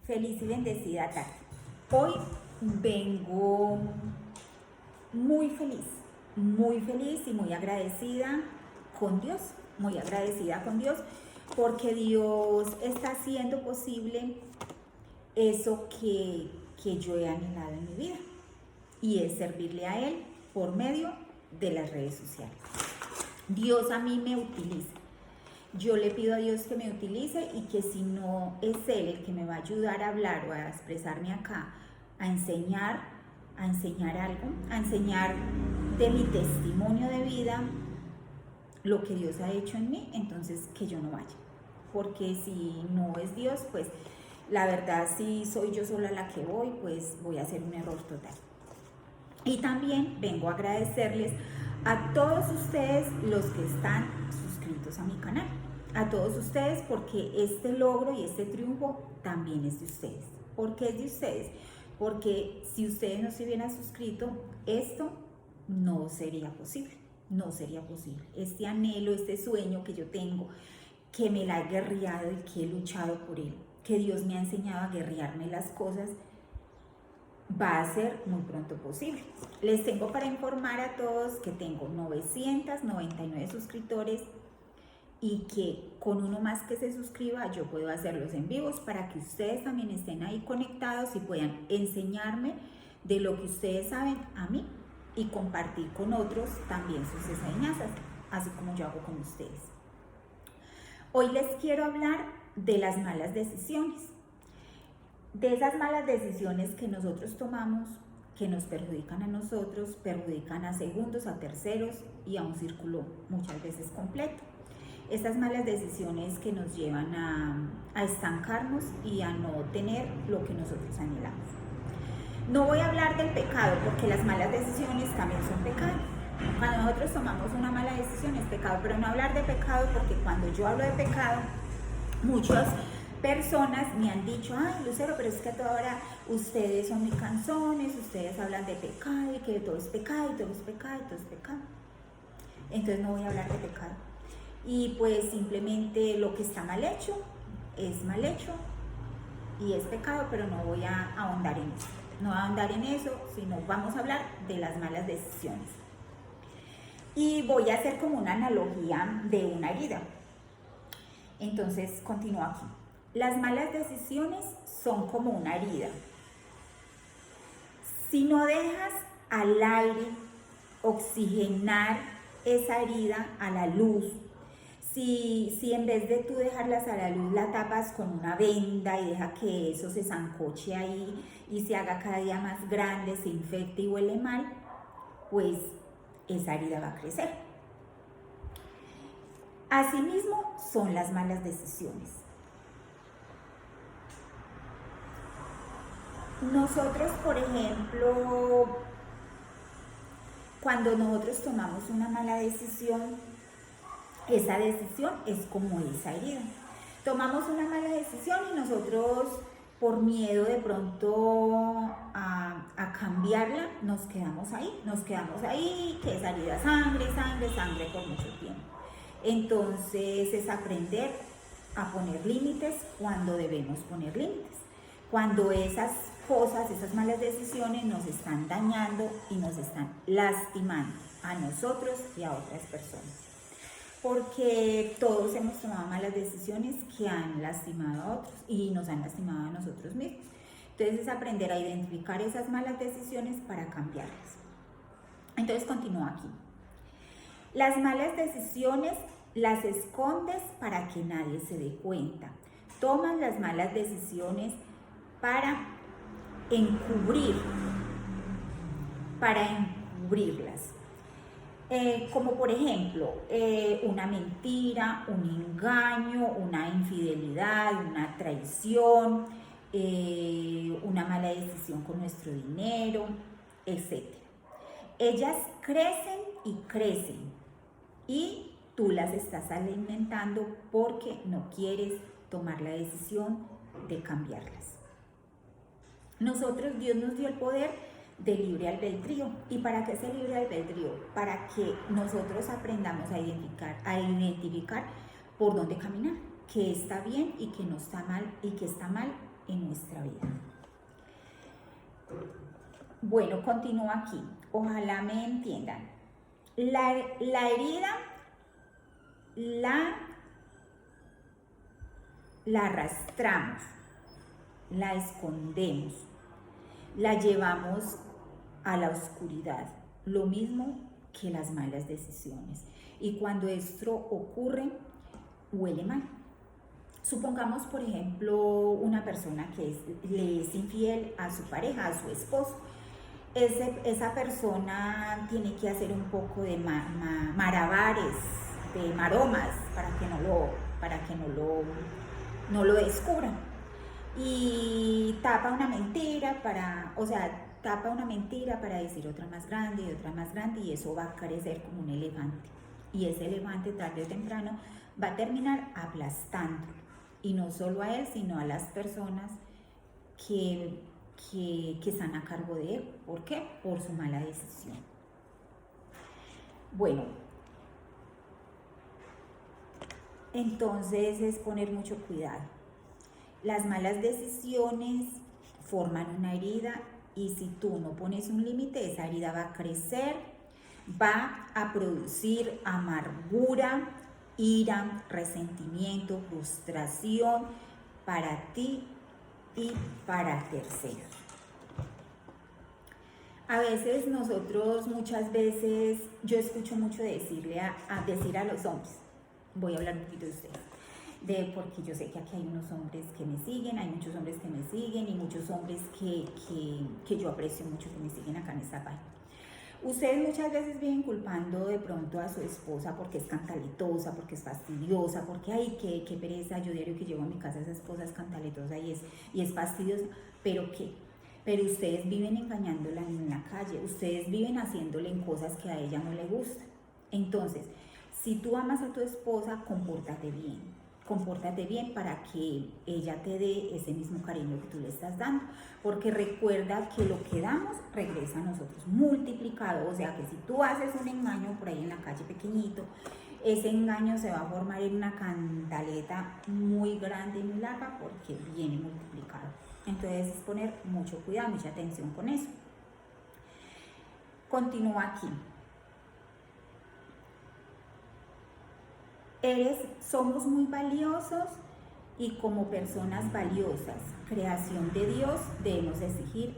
Feliz y bendecida tarde. Hoy vengo muy feliz y muy agradecida con Dios, porque Dios está haciendo posible eso que yo he anhelado en mi vida, y es servirle a Él por medio de las redes sociales. Dios a mí me utiliza. Yo le pido a Dios que me utilice, y que si no es Él el que me va a ayudar a hablar o a expresarme acá, a enseñar algo, a enseñar de mi testimonio de vida, lo que Dios ha hecho en mí, entonces que yo no vaya. Porque si no es Dios, pues la verdad, si soy yo sola la que voy, pues voy a hacer un error total. Y también vengo a agradecerles a todos ustedes los que están suscritos a mi canal. A todos ustedes, porque este logro y este triunfo también es de ustedes. ¿Por qué es de ustedes? Porque si ustedes no se hubieran suscrito, esto no sería posible. No sería posible. Este anhelo, este sueño que yo tengo, que me la he guerreado y que he luchado por él, que Dios me ha enseñado a guerrearme las cosas, va a ser muy pronto posible. Les tengo para informar a todos que tengo 999 suscriptores, y que con uno más que se suscriba yo puedo hacer los en vivos para que ustedes también estén ahí conectados y puedan enseñarme de lo que ustedes saben a mí, y compartir con otros también sus enseñanzas, así como yo hago con ustedes. Hoy les quiero hablar de las malas decisiones, de esas malas decisiones que nosotros tomamos, que nos perjudican a nosotros, perjudican a segundos, a terceros y a un círculo muchas veces completo. Estas malas decisiones que nos llevan a estancarnos y a no tener lo que nosotros anhelamos. No voy a hablar del pecado, porque las malas decisiones también son pecado. Cuando nosotros tomamos una mala decisión es pecado, pero no hablar de pecado, porque cuando yo hablo de pecado, muchas personas me han dicho: ay, Lucero, pero es que a toda hora ustedes son muy canzones, ustedes hablan de pecado y que todo es pecado, y todo es pecado, y todo es pecado. Entonces no voy a hablar de pecado. Y pues simplemente lo que está mal hecho es mal hecho y es pecado, pero no voy a ahondar en eso. No voy a ahondar en eso, sino vamos a hablar de las malas decisiones. Y voy a hacer como una analogía de una herida. Entonces continúo aquí. Las malas decisiones son como una herida. Si no dejas al aire oxigenar esa herida, a la luz, si en vez de tú dejarlas a la luz la tapas con una venda y deja que eso se zancoche ahí y se haga cada día más grande, se infecte y huele mal, pues esa herida va a crecer. Asimismo son las malas decisiones. Nosotros, por ejemplo, cuando nosotros tomamos una mala decisión, esa decisión es como esa herida. Tomamos una mala decisión y nosotros, por miedo de pronto a cambiarla, nos quedamos ahí, que esa herida sangre por mucho tiempo. Entonces es aprender a poner límites cuando debemos poner límites. Cuando esas cosas, esas malas decisiones nos están dañando y nos están lastimando a nosotros y a otras personas. Porque todos hemos tomado malas decisiones que han lastimado a otros y nos han lastimado a nosotros mismos. Entonces es aprender a identificar esas malas decisiones para cambiarlas. Entonces continúo aquí. Las malas decisiones las escondes para que nadie se dé cuenta. Tomas las malas decisiones para encubrirlas. Como por ejemplo, una mentira, un engaño, una infidelidad, una traición, una mala decisión con nuestro dinero, etc. Ellas crecen y crecen, y tú las estás alimentando porque no quieres tomar la decisión de cambiarlas. Dios nos dio el poder de libre albedrío. ¿Y para qué es el libre albedrío? Para que nosotros aprendamos a identificar por dónde caminar, qué está bien y qué no está mal, y qué está mal en nuestra vida. Bueno, continúo aquí. Ojalá me entiendan. La herida la arrastramos, la escondemos, la llevamos a la oscuridad, lo mismo que las malas decisiones. Y cuando esto ocurre, huele mal. Supongamos, por ejemplo, una persona que le es infiel a su pareja, a su esposo. Esa persona tiene que hacer un poco de malabares, de maromas, para que no lo descubran. Y tapa una mentira para decir otra más grande y otra más grande, y eso va a crecer como un elefante. Y ese elefante tarde o temprano va a terminar aplastando, y no solo a él, sino a las personas que están a cargo de él. ¿Por qué? Por su mala decisión. Bueno, entonces es poner mucho cuidado. Las malas decisiones forman una herida, y si tú no pones un límite, esa herida va a crecer, va a producir amargura, ira, resentimiento, frustración para ti y para terceros. A veces muchas veces, yo escucho mucho decir a los hombres, voy a hablar un poquito de ustedes, porque yo sé que aquí hay unos hombres que me siguen, hay muchos hombres que me siguen, y muchos hombres que yo aprecio mucho, que me siguen acá en esta página. Ustedes muchas veces vienen culpando de pronto a su esposa porque es cantaletosa, porque es fastidiosa, porque ay, qué pereza, yo diario que llego a mi casa, esa esposa es cantaletosa y es fastidiosa. ¿Pero qué? Pero ustedes viven engañándola en la calle, ustedes viven haciéndole en cosas que a ella no le gustan. Entonces, si tú amas a tu esposa, compórtate bien para que ella te dé ese mismo cariño que tú le estás dando, porque recuerda que lo que damos regresa a nosotros multiplicado. O sea que si tú haces un engaño por ahí en la calle pequeñito, ese engaño se va a formar en una cantaleta muy grande y muy larga, porque viene multiplicado. Entonces es poner mucho cuidado, mucha atención con eso. Continúa aquí. Somos muy valiosos, y como personas valiosas, creación de Dios, debemos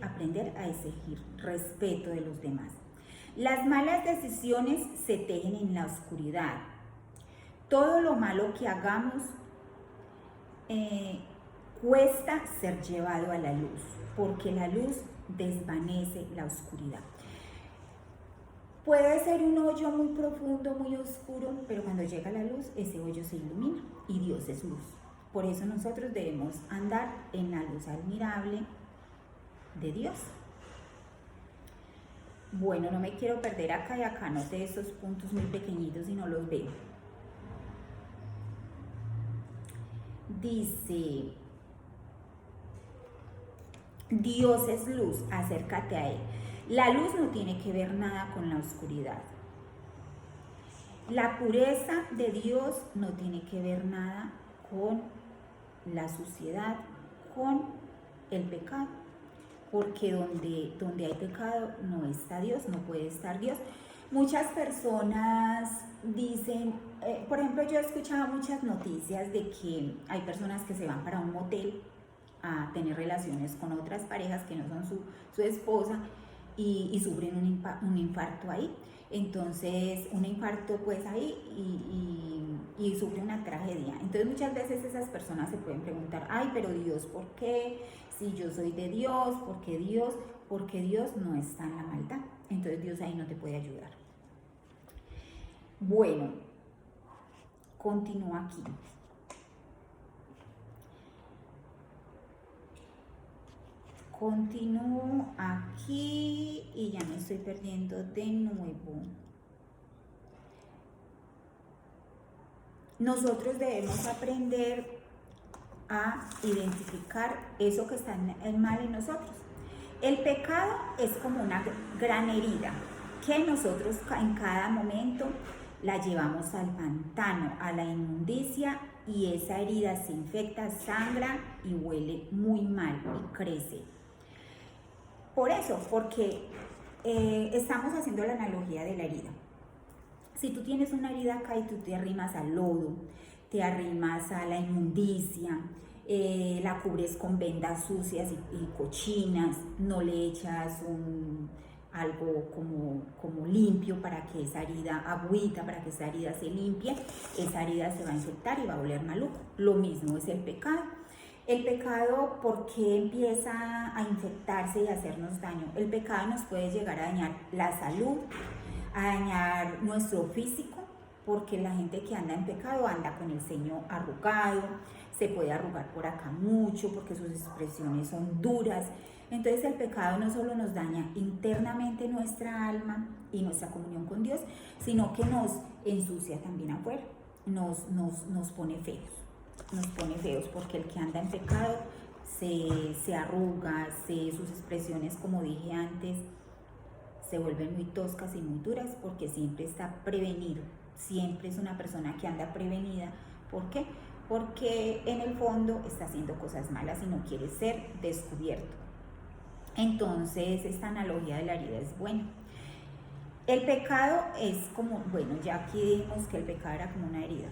aprender a exigir respeto de los demás. Las malas decisiones se tejen en la oscuridad. Todo lo malo que hagamos cuesta ser llevado a la luz, porque la luz desvanece la oscuridad. Puede ser un hoyo muy profundo, muy oscuro, pero cuando llega la luz, ese hoyo se ilumina, y Dios es luz. Por eso nosotros debemos andar en la luz admirable de Dios. Bueno, no me quiero perder acá, y acá noté esos puntos muy pequeñitos y no los veo. Dice, Dios es luz, acércate a Él. La luz no tiene que ver nada con la oscuridad. La pureza de Dios no tiene que ver nada con la suciedad, con el pecado. Porque donde hay pecado no está Dios, no puede estar Dios. Muchas personas dicen, por ejemplo, yo he escuchado muchas noticias de que hay personas que se van para un motel a tener relaciones con otras parejas que no son su esposa, y sufren un infarto ahí. Entonces, un infarto pues ahí y sufre una tragedia. Entonces, muchas veces esas personas se pueden preguntar, ay, pero Dios, ¿por qué? Si yo soy de Dios, ¿por qué Dios? Porque Dios no está en la maldad. Entonces, Dios ahí no te puede ayudar. Bueno, continúo aquí. Continúo aquí y ya me estoy perdiendo de nuevo. Nosotros debemos aprender a identificar eso que está mal en nosotros. El pecado es como una gran herida que nosotros en cada momento la llevamos al pantano, a la inmundicia, y esa herida se infecta, sangra y huele muy mal y crece. Por eso, porque estamos haciendo la analogía de la herida. Si tú tienes una herida acá y tú te arrimas al lodo, te arrimas a la inmundicia, la cubres con vendas sucias y cochinas, no le echas algo como limpio para que esa herida, agüita para que esa herida se limpie, esa herida se va a infectar y va a oler maluco. Lo mismo es el pecado. El pecado, ¿por qué empieza a infectarse y a hacernos daño? El pecado nos puede llegar a dañar la salud, a dañar nuestro físico, porque la gente que anda en pecado anda con el ceño arrugado, se puede arrugar por acá mucho porque sus expresiones son duras. Entonces el pecado no solo nos daña internamente nuestra alma y nuestra comunión con Dios, sino que nos ensucia también afuera, nos pone feos. Nos pone feos porque el que anda en pecado se arruga, sus expresiones, como dije antes, se vuelven muy toscas y muy duras porque siempre está prevenido, siempre es una persona que anda prevenida. ¿Por qué? Porque en el fondo está haciendo cosas malas y no quiere ser descubierto. Entonces esta analogía de la herida es buena. El pecado es como, bueno, ya aquí dijimos que el pecado era como una herida.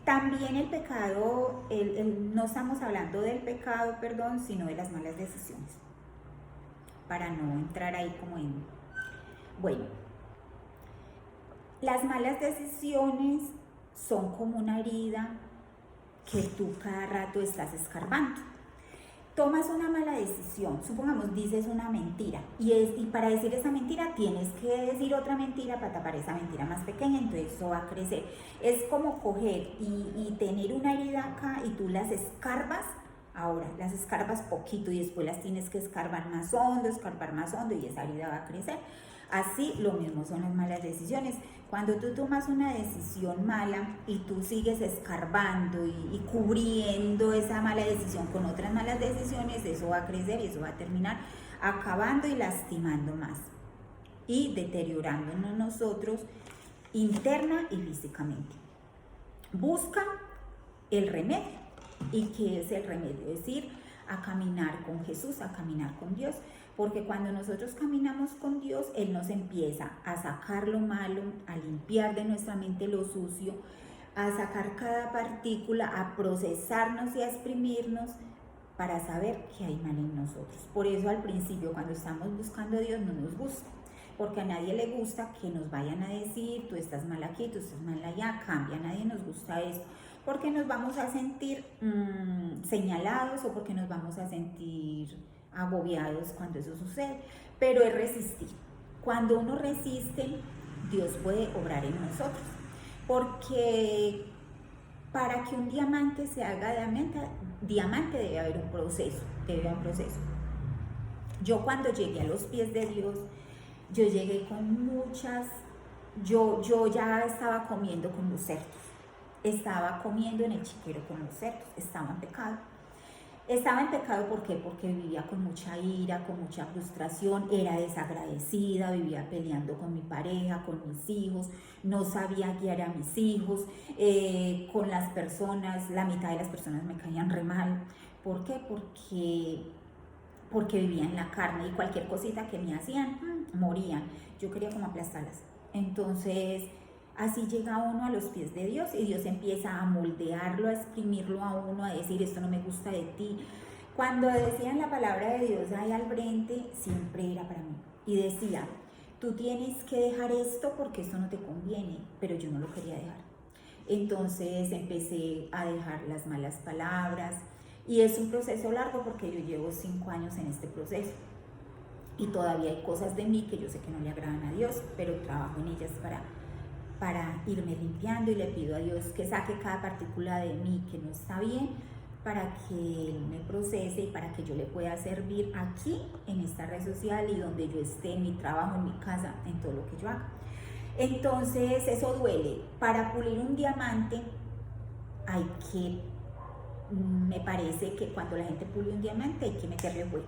También el pecado, no estamos hablando del pecado, perdón, sino de las malas decisiones, para no entrar ahí como en... Bueno, las malas decisiones son como una herida que tú cada rato estás escarbando. Tomas una mala decisión, supongamos dices una mentira y para decir esa mentira tienes que decir otra mentira para tapar esa mentira más pequeña, entonces eso va a crecer. Es como coger y tener una herida acá y tú las escarbas. Ahora las escarbas poquito y después las tienes que escarbar más hondo y esa herida va a crecer. Así lo mismo son las malas decisiones. Cuando tú tomas una decisión mala y tú sigues escarbando y cubriendo esa mala decisión con otras malas decisiones, eso va a crecer y eso va a terminar acabando y lastimando más y deteriorándonos nosotros interna y físicamente. Busca el remedio. ¿Y qué es el remedio? Es ir a caminar con Jesús, a caminar con Dios, porque cuando nosotros caminamos con Dios, Él nos empieza a sacar lo malo, a limpiar de nuestra mente lo sucio, a sacar cada partícula, a procesarnos y a exprimirnos para saber qué hay mal en nosotros. Por eso al principio, cuando estamos buscando a Dios, no nos gusta, porque a nadie le gusta que nos vayan a decir, tú estás mal aquí, tú estás mal allá, cambia, a nadie nos gusta esto, porque nos vamos a sentir señalados o porque nos vamos a sentir agobiados cuando eso sucede, pero es resistir. Cuando uno resiste, Dios puede obrar en nosotros, porque para que un diamante se haga diamante debe haber un proceso, Yo cuando llegué a los pies de Dios, yo llegué con muchas, yo ya estaba comiendo con los cerdos, estaba comiendo en el chiquero con los cerdos, estaba en pecado. Estaba en pecado, ¿por qué? Porque vivía con mucha ira, con mucha frustración, era desagradecida, vivía peleando con mi pareja, con mis hijos, no sabía guiar a mis hijos, con las personas, la mitad de las personas me caían re mal. ¿Por qué? Porque vivía en la carne y cualquier cosita que me hacían, morían. Yo quería como aplastarlas. Entonces, así llega uno a los pies de Dios y Dios empieza a moldearlo, a exprimirlo a uno, a decir, esto no me gusta de ti. Cuando decían la palabra de Dios ahí al frente, siempre era para mí. Y decía, tú tienes que dejar esto porque esto no te conviene, pero yo no lo quería dejar. Entonces empecé a dejar las malas palabras y es un proceso largo porque yo llevo 5 años en este proceso. Y todavía hay cosas de mí que yo sé que no le agradan a Dios, pero trabajo en ellas para irme limpiando y le pido a Dios que saque cada partícula de mí que no está bien para que Él me procese y para que yo le pueda servir aquí en esta red social y donde yo esté, en mi trabajo, en mi casa, en todo lo que yo haga. Entonces eso duele. Para pulir un diamante hay que, me parece que cuando la gente pule un diamante hay que meterle fuego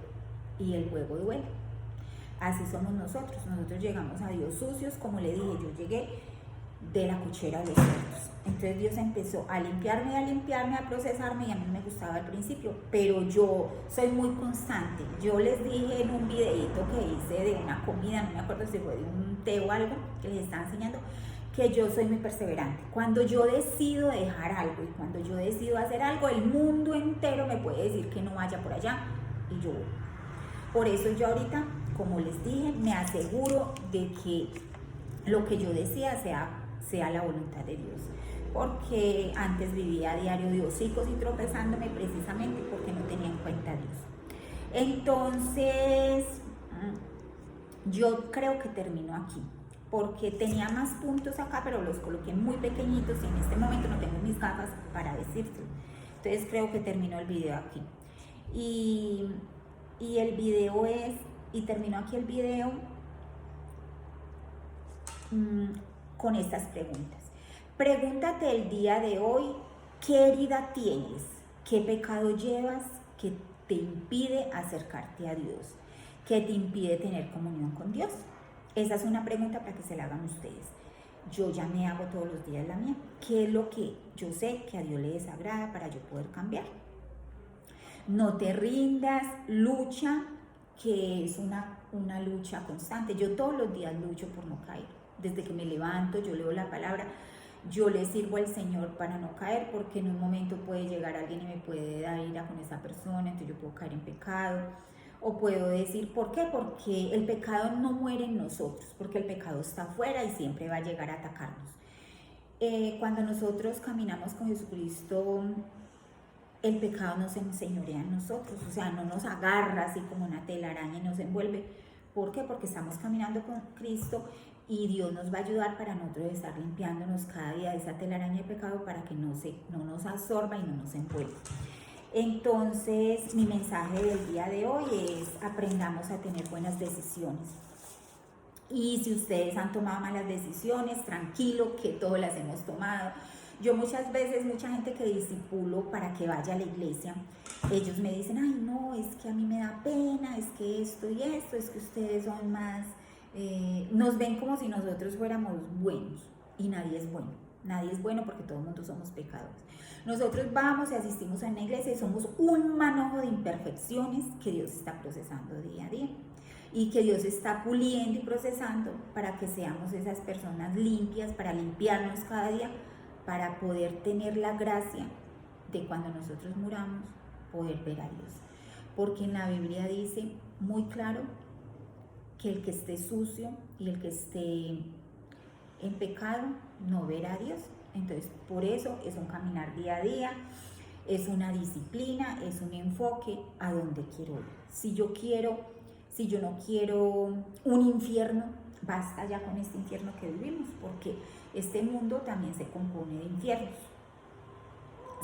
y el fuego duele. Así somos nosotros llegamos a Dios sucios, como le dije, yo llegué de la cochera de los cerdos. Entonces Dios empezó a limpiarme, a procesarme, y a mí me gustaba al principio, pero yo soy muy constante. Yo les dije en un videito que hice de una comida, no me acuerdo si fue de un té o algo, que les estaba enseñando, que yo soy muy perseverante. Cuando yo decido dejar algo y cuando yo decido hacer algo, el mundo entero me puede decir que no vaya por allá y yo voy. Por eso yo ahorita, como les dije, me aseguro de que lo que yo decía sea la voluntad de Dios. Porque antes vivía a diario de hocicos y tropezándome precisamente porque no tenía en cuenta a Dios. Entonces, yo creo que termino aquí, porque tenía más puntos acá, pero los coloqué muy pequeñitos y en este momento no tengo mis gafas para decírtelo. Entonces creo que terminó el video aquí. Y el video es, y termino aquí el video con estas preguntas. Pregúntate el día de hoy, ¿qué herida tienes? ¿Qué pecado llevas que te impide acercarte a Dios? ¿Qué te impide tener comunión con Dios? Esa es una pregunta para que se la hagan ustedes. Yo ya me hago todos los días la mía. ¿Qué es lo que yo sé que a Dios le desagrada para yo poder cambiar? No te rindas, lucha, que es una lucha constante. Yo todos los días lucho por no caer. Desde que me levanto, yo leo la palabra, yo le sirvo al Señor para no caer, porque en un momento puede llegar alguien y me puede dar ira con esa persona, entonces yo puedo caer en pecado. O puedo decir, ¿por qué? Porque el pecado no muere en nosotros, porque el pecado está afuera y siempre va a llegar a atacarnos. Cuando nosotros caminamos con Jesucristo, el pecado no se enseñorea en nosotros, o sea, no nos agarra así como una telaraña y nos envuelve. ¿Por qué? Porque estamos caminando con Cristo y Dios nos va a ayudar para nosotros estar limpiándonos cada día de esa telaraña de pecado para que no nos absorba y no nos envuelva. Entonces, mi mensaje del día de hoy es: aprendamos a tener buenas decisiones. Y si ustedes han tomado malas decisiones, tranquilo, que todas las hemos tomado. Yo muchas veces, mucha gente que discipulo para que vaya a la iglesia, ellos me dicen, ay no, es que a mí me da pena, es que esto y esto, es que ustedes son más, nos ven como si nosotros fuéramos buenos, y nadie es bueno. Nadie es bueno porque todo el mundo somos pecadores. Nosotros vamos y asistimos a una iglesia y somos un manojo de imperfecciones que Dios está procesando día a día. Y que Dios está puliendo y procesando para que seamos esas personas limpias, para limpiarnos cada día, para poder tener la gracia de cuando nosotros muramos, poder ver a Dios. Porque en la Biblia dice muy claro que el que esté sucio y el que esté en pecado no verá a Dios. Entonces, por eso es un caminar día a día, es una disciplina, es un enfoque a donde quiero ir. Si yo no quiero un infierno, basta ya con este infierno que vivimos, porque este mundo también se compone de infiernos.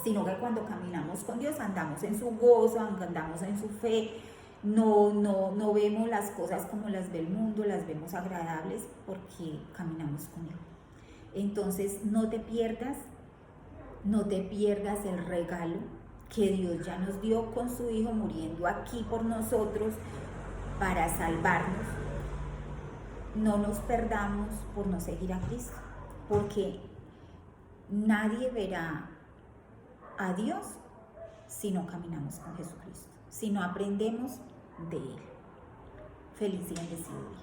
Sino que cuando caminamos con Dios andamos en su gozo, andamos en su fe, no vemos las cosas como las ve el mundo, las vemos agradables porque caminamos con Él. Entonces no te pierdas el regalo que Dios ya nos dio con su Hijo muriendo aquí por nosotros para salvarnos. No nos perdamos por no seguir a Cristo, porque nadie verá a Dios si no caminamos con Jesucristo, si no aprendemos de Él. Feliz y bendecido día.